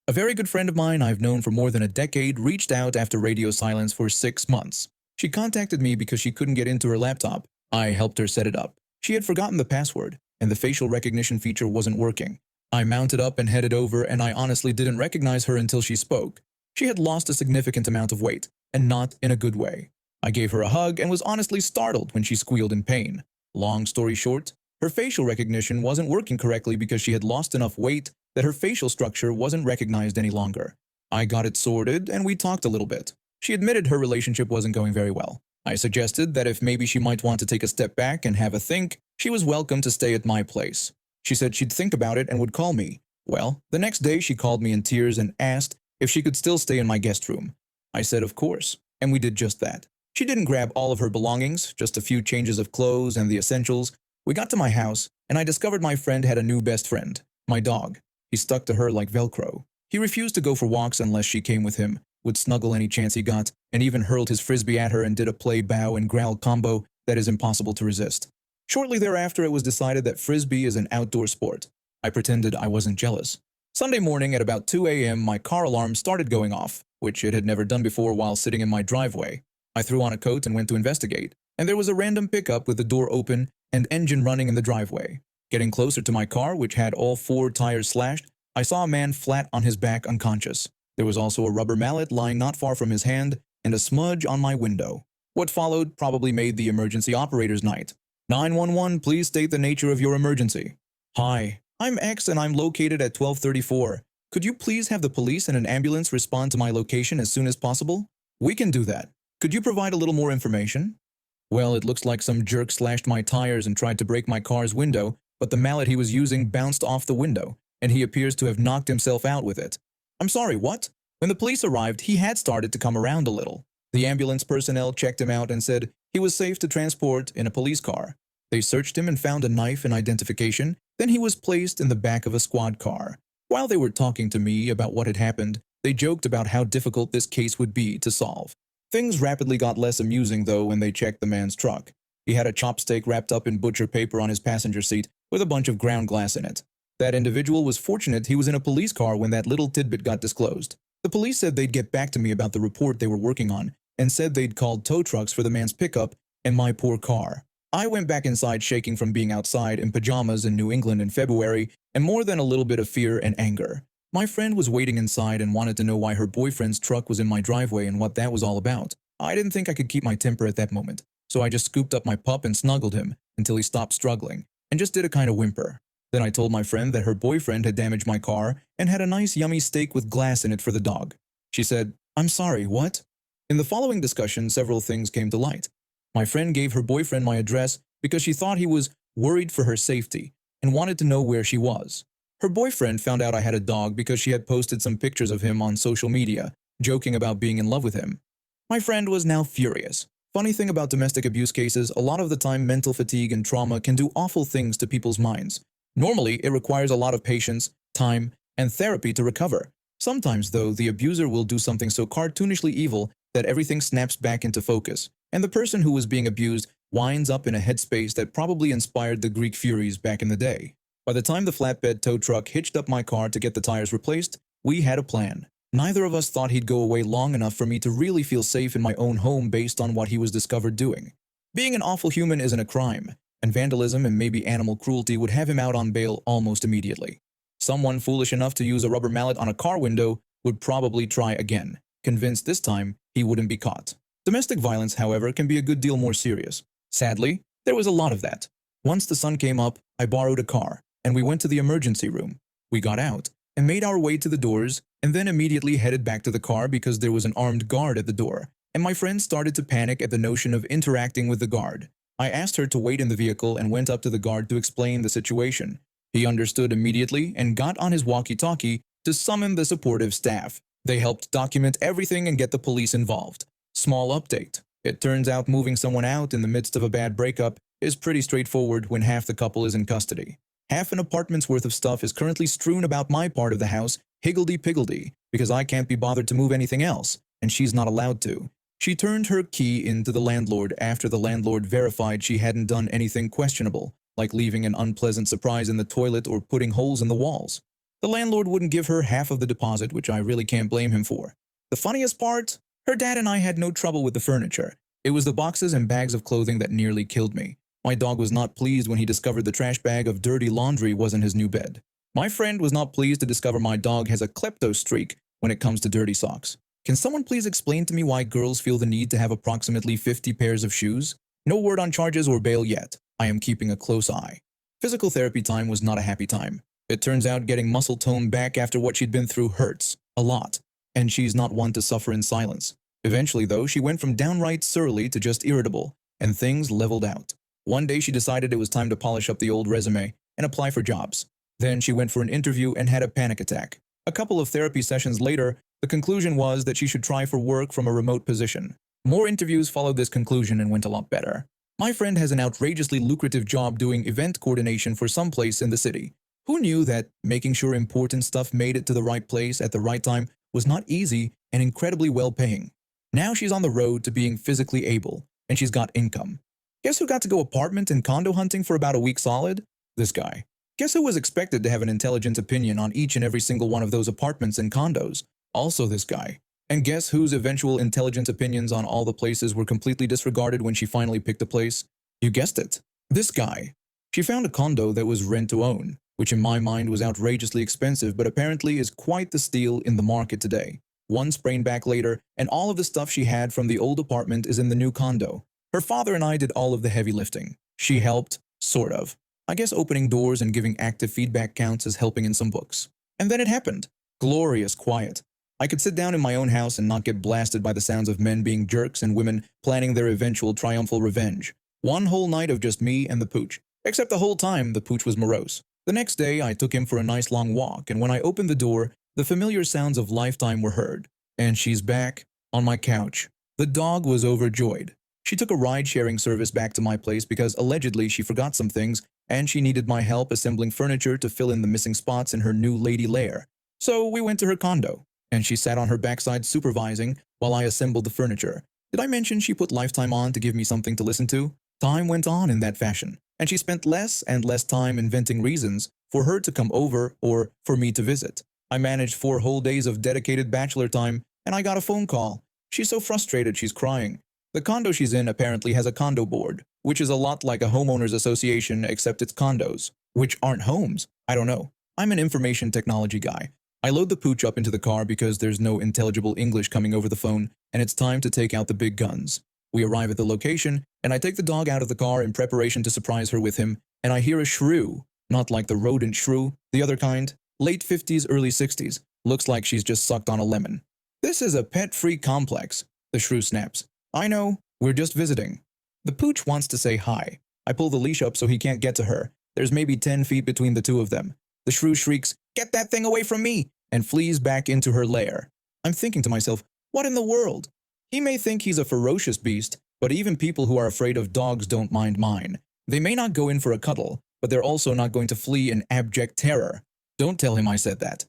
A very good friend of mine I've known for more than a decade reached out after radio silence for 6 months. She contacted me because she couldn't get into her laptop. I helped her set it up. She had forgotten the password, and the facial recognition feature wasn't working. I mounted up and headed over, and I honestly didn't recognize her until she spoke. She had lost a significant amount of weight, and not in a good way. I gave her a hug and was honestly startled when she squealed in pain. Long story short, her facial recognition wasn't working correctly because she had lost enough weight that her facial structure wasn't recognized any longer. I got it sorted and we talked a little bit. She admitted her relationship wasn't going very well. I suggested that if maybe she might want to take a step back and have a think, she was welcome to stay at my place. She said she'd think about it and would call me. Well, the next day she called me in tears and asked if she could still stay in my guest room. I said of course, and we did just that. She didn't grab all of her belongings, just a few changes of clothes and the essentials. We got to my house, and I discovered my friend had a new best friend, my dog. He stuck to her like Velcro. He refused to go for walks unless she came with him, would snuggle any chance he got, and even hurled his frisbee at her and did a play bow and growl combo that is impossible to resist. Shortly thereafter, it was decided that frisbee is an outdoor sport. I pretended I wasn't jealous. Sunday morning at about 2 a.m., my car alarm started going off, which it had never done before while sitting in my driveway. I threw on a coat and went to investigate, and there was a random pickup with the door open and engine running in the driveway. Getting closer to my car, which had all 4 tires slashed, I saw a man flat on his back unconscious. There was also a rubber mallet lying not far from his hand and a smudge on my window. What followed probably made the emergency operator's night. 911, please state the nature of your emergency. Hi, I'm X and I'm located at 1234. Could you please have the police and an ambulance respond to my location as soon as possible? We can do that. Could you provide a little more information? Well, it looks like some jerk slashed my tires and tried to break my car's window, but the mallet he was using bounced off the window, and he appears to have knocked himself out with it. I'm sorry, what? When the police arrived, he had started to come around a little. The ambulance personnel checked him out and said he was safe to transport in a police car. They searched him and found a knife and identification. Then he was placed in the back of a squad car. While they were talking to me about what had happened, they joked about how difficult this case would be to solve. Things rapidly got less amusing, though, when they checked the man's truck. He had a chopstick wrapped up in butcher paper on his passenger seat with a bunch of ground glass in it. That individual was fortunate he was in a police car when that little tidbit got disclosed. The police said they'd get back to me about the report they were working on and said they'd called tow trucks for the man's pickup and my poor car. I went back inside shaking from being outside in pajamas in New England in February and more than a little bit of fear and anger. My friend was waiting inside and wanted to know why her boyfriend's truck was in my driveway and what that was all about. I didn't think I could keep my temper at that moment, so I just scooped up my pup and snuggled him until he stopped struggling and just did a kind of whimper. Then I told my friend that her boyfriend had damaged my car and had a nice yummy steak with glass in it for the dog. She said, "I'm sorry, what?" In the following discussion, several things came to light. My friend gave her boyfriend my address because she thought he was worried for her safety and wanted to know where she was. Her boyfriend found out I had a dog because she had posted some pictures of him on social media, joking about being in love with him. My friend was now furious. Funny thing about domestic abuse cases, a lot of the time mental fatigue and trauma can do awful things to people's minds. Normally, it requires a lot of patience, time, and therapy to recover. Sometimes, though, the abuser will do something so cartoonishly evil that everything snaps back into focus, and the person who was being abused winds up in a headspace that probably inspired the Greek Furies back in the day. By the time the flatbed tow truck hitched up my car to get the tires replaced, we had a plan. Neither of us thought he'd go away long enough for me to really feel safe in my own home based on what he was discovered doing. Being an awful human isn't a crime, and vandalism and maybe animal cruelty would have him out on bail almost immediately. Someone foolish enough to use a rubber mallet on a car window would probably try again, convinced this time he wouldn't be caught. Domestic violence, however, can be a good deal more serious. Sadly, there was a lot of that. Once the sun came up, I borrowed a car, and we went to the emergency room. We got out and made our way to the doors, and then immediately headed back to the car because there was an armed guard at the door, and my friend started to panic at the notion of interacting with the guard. I asked her to wait in the vehicle and went up to the guard to explain the situation. He understood immediately and got on his walkie-talkie to summon the supportive staff. They helped document everything and get the police involved. Small update. It turns out moving someone out in the midst of a bad breakup is pretty straightforward when half the couple is in custody. Half an apartment's worth of stuff is currently strewn about my part of the house, higgledy-piggledy, because I can't be bothered to move anything else, and she's not allowed to. She turned her key into the landlord after the landlord verified she hadn't done anything questionable, like leaving an unpleasant surprise in the toilet or putting holes in the walls. The landlord wouldn't give her half of the deposit, which I really can't blame him for. The funniest part? Her dad and I had no trouble with the furniture. It was the boxes and bags of clothing that nearly killed me. My dog was not pleased when he discovered the trash bag of dirty laundry wasn't his new bed. My friend was not pleased to discover my dog has a klepto streak when it comes to dirty socks. Can someone please explain to me why girls feel the need to have approximately 50 pairs of shoes? No word on charges or bail yet. I am keeping a close eye. Physical therapy time was not a happy time. It turns out getting muscle tone back after what she'd been through hurts a lot, and she's not one to suffer in silence. Eventually, though, she went from downright surly to just irritable, and things leveled out. One day she decided it was time to polish up the old resume and apply for jobs. Then she went for an interview and had a panic attack. A couple of therapy sessions later, the conclusion was that she should try for work from a remote position. More interviews followed this conclusion and went a lot better. My friend has an outrageously lucrative job doing event coordination for some place in the city. Who knew that making sure important stuff made it to the right place at the right time was not easy and incredibly well-paying? Now she's on the road to being physically able, and she's got income. Guess who got to go apartment and condo hunting for about a week solid? This guy. Guess who was expected to have an intelligent opinion on each and every single one of those apartments and condos? Also this guy. And guess whose eventual intelligent opinions on all the places were completely disregarded when she finally picked a place? You guessed it. This guy. She found a condo that was rent to own, which in my mind was outrageously expensive but apparently is quite the steal in the market today. One sprained back later, and all of the stuff she had from the old apartment is in the new condo. Her father and I did all of the heavy lifting. She helped, sort of. I guess opening doors and giving active feedback counts as helping in some books. And then it happened. Glorious quiet. I could sit down in my own house and not get blasted by the sounds of men being jerks and women planning their eventual triumphal revenge. One whole night of just me and the pooch. Except the whole time, the pooch was morose. The next day, I took him for a nice long walk, and when I opened the door, the familiar sounds of lifetime were heard. And she's back, on my couch. The dog was overjoyed. She took a ride-sharing service back to my place because allegedly she forgot some things and she needed my help assembling furniture to fill in the missing spots in her new lady lair. So we went to her condo, and she sat on her backside supervising while I assembled the furniture. Did I mention she put Lifetime on to give me something to listen to? Time went on in that fashion, and she spent less and less time inventing reasons for her to come over or for me to visit. I managed 4 whole days of dedicated bachelor time, and I got a phone call. She's so frustrated she's crying. The condo she's in apparently has a condo board, which is a lot like a homeowners association except it's condos, which aren't homes. I don't know. I'm an information technology guy. I load the pooch up into the car because there's no intelligible English coming over the phone, and it's time to take out the big guns. We arrive at the location, and I take the dog out of the car in preparation to surprise her with him, and I hear a shrew, not like the rodent shrew, the other kind, late 50s, early 60s, looks like she's just sucked on a lemon. This is a pet-free complex, the shrew snaps. I know, we're just visiting. The pooch wants to say hi. I pull the leash up so he can't get to her. There's maybe 10 feet between the two of them. The shrew shrieks, "Get that thing away from me!" and flees back into her lair. I'm thinking to myself, what in the world? He may think he's a ferocious beast, but even people who are afraid of dogs don't mind mine. They may not go in for a cuddle, but they're also not going to flee in abject terror. Don't tell him I said that.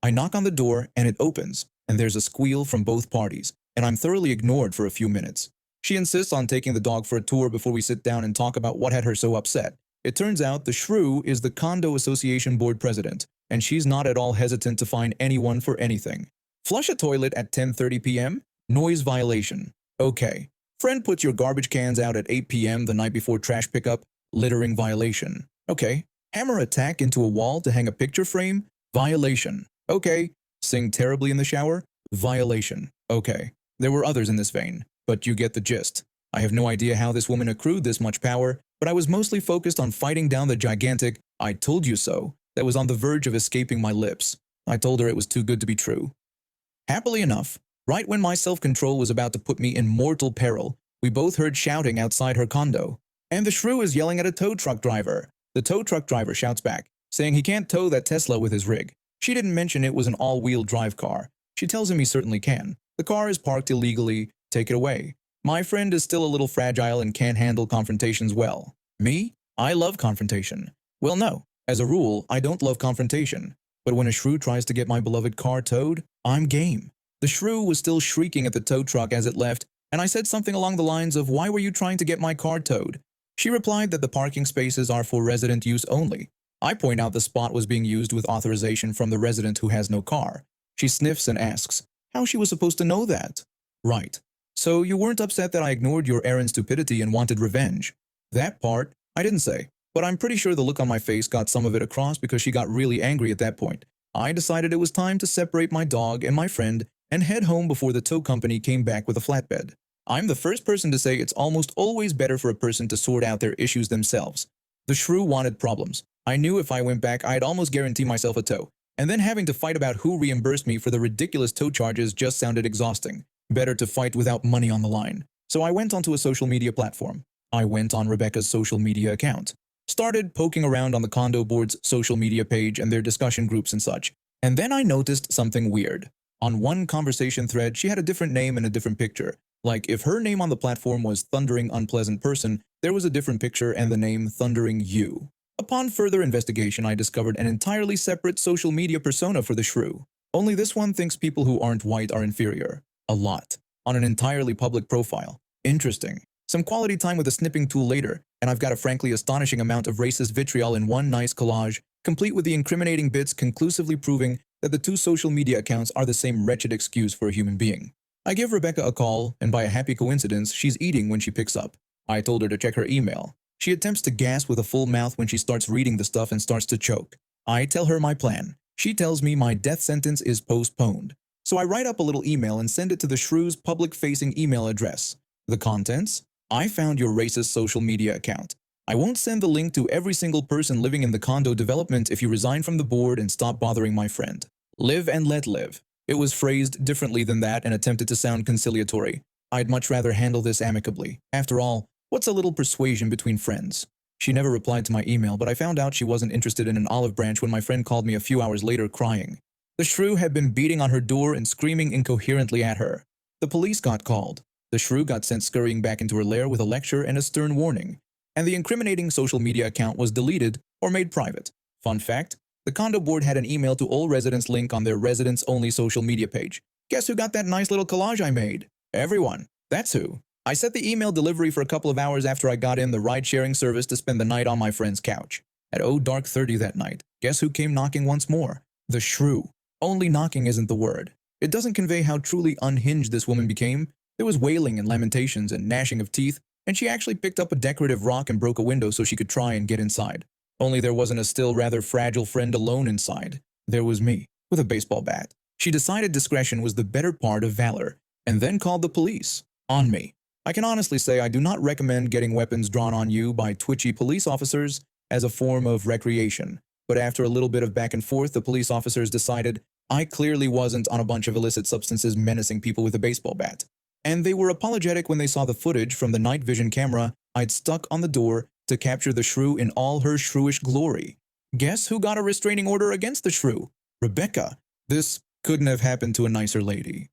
I knock on the door and it opens, and there's a squeal from both parties, and I'm thoroughly ignored for a few minutes. She insists on taking the dog for a tour before we sit down and talk about what had her so upset. It turns out the shrew is the condo association board president, and she's not at all hesitant to fine anyone for anything. Flush a toilet at 10:30 p.m.? Noise violation. Okay. Friend puts your garbage cans out at 8 p.m. the night before trash pickup? Littering violation. Okay. Hammer a tack into a wall to hang a picture frame? Violation. Okay. Sing terribly in the shower? Violation. Okay. There were others in this vein, but you get the gist. I have no idea how this woman accrued this much power, but I was mostly focused on fighting down the gigantic "I told you so" that was on the verge of escaping my lips. I told her it was too good to be true. Happily enough, right when my self-control was about to put me in mortal peril, we both heard shouting outside her condo. And the shrew is yelling at a tow truck driver. The tow truck driver shouts back, saying he can't tow that Tesla with his rig. She didn't mention it was an all-wheel drive car. She tells him he certainly can. The car is parked illegally. Take it away. My friend is still a little fragile and can't handle confrontations well. Me? I love confrontation. Well, no. As a rule, I don't love confrontation. But when a shrew tries to get my beloved car towed, I'm game. The shrew was still shrieking at the tow truck as it left, and I said something along the lines of, "Why were you trying to get my car towed?" She replied that the parking spaces are for resident use only. I point out the spot was being used with authorization from the resident who has no car. She sniffs and asks how she was supposed to know that. Right. So you weren't upset that I ignored your errand stupidity and wanted revenge. That part, I didn't say, but I'm pretty sure the look on my face got some of it across because she got really angry at that point. I decided it was time to separate my dog and my friend and head home before the tow company came back with a flatbed. I'm the first person to say it's almost always better for a person to sort out their issues themselves. The shrew wanted problems. I knew if I went back, I'd almost guarantee myself a tow. And then having to fight about who reimbursed me for the ridiculous tow charges just sounded exhausting. Better to fight without money on the line. So I went onto a social media platform. I went on Rebecca's social media account. Started poking around on the condo board's social media page and their discussion groups and such. And then I noticed something weird. On one conversation thread, she had a different name and a different picture. Like, if her name on the platform was Thundering Unpleasant Person, there was a different picture and the name Thundering You. Upon further investigation, I discovered an entirely separate social media persona for the shrew. Only this one thinks people who aren't white are inferior. A lot. On an entirely public profile. Interesting. Some quality time with a snipping tool later, and I've got a frankly astonishing amount of racist vitriol in one nice collage, complete with the incriminating bits conclusively proving that the two social media accounts are the same wretched excuse for a human being. I give Rebecca a call, and by a happy coincidence, she's eating when she picks up. I told her to check her email. She attempts to gasp with a full mouth when she starts reading the stuff and starts to choke. I tell her my plan. She tells me my death sentence is postponed. So I write up a little email and send it to the shrew's public-facing email address. The contents? I found your racist social media account. I won't send the link to every single person living in the condo development if you resign from the board and stop bothering my friend. Live and let live. It was phrased differently than that and attempted to sound conciliatory. I'd much rather handle this amicably. After all, what's a little persuasion between friends? She never replied to my email, but I found out she wasn't interested in an olive branch when my friend called me a few hours later crying. The shrew had been beating on her door and screaming incoherently at her. The police got called. The shrew got sent scurrying back into her lair with a lecture and a stern warning. And the incriminating social media account was deleted or made private. Fun fact, the condo board had an email to all residents link on their residents-only social media page. Guess who got that nice little collage I made? Everyone. That's who. I set the email delivery for a couple of hours after I got in the ride-sharing service to spend the night on my friend's couch. At dark 30 that night, guess who came knocking once more? The shrew. Only knocking isn't the word. It doesn't convey how truly unhinged this woman became. There was wailing and lamentations and gnashing of teeth, and she actually picked up a decorative rock and broke a window so she could try and get inside. Only there wasn't a still rather fragile friend alone inside. There was me, with a baseball bat. She decided discretion was the better part of valor, and then called the police. On me. I can honestly say I do not recommend getting weapons drawn on you by twitchy police officers as a form of recreation. But after a little bit of back and forth, the police officers decided I clearly wasn't on a bunch of illicit substances menacing people with a baseball bat. And they were apologetic when they saw the footage from the night vision camera I'd stuck on the door to capture the shrew in all her shrewish glory. Guess who got a restraining order against the shrew? Rebecca. This couldn't have happened to a nicer lady.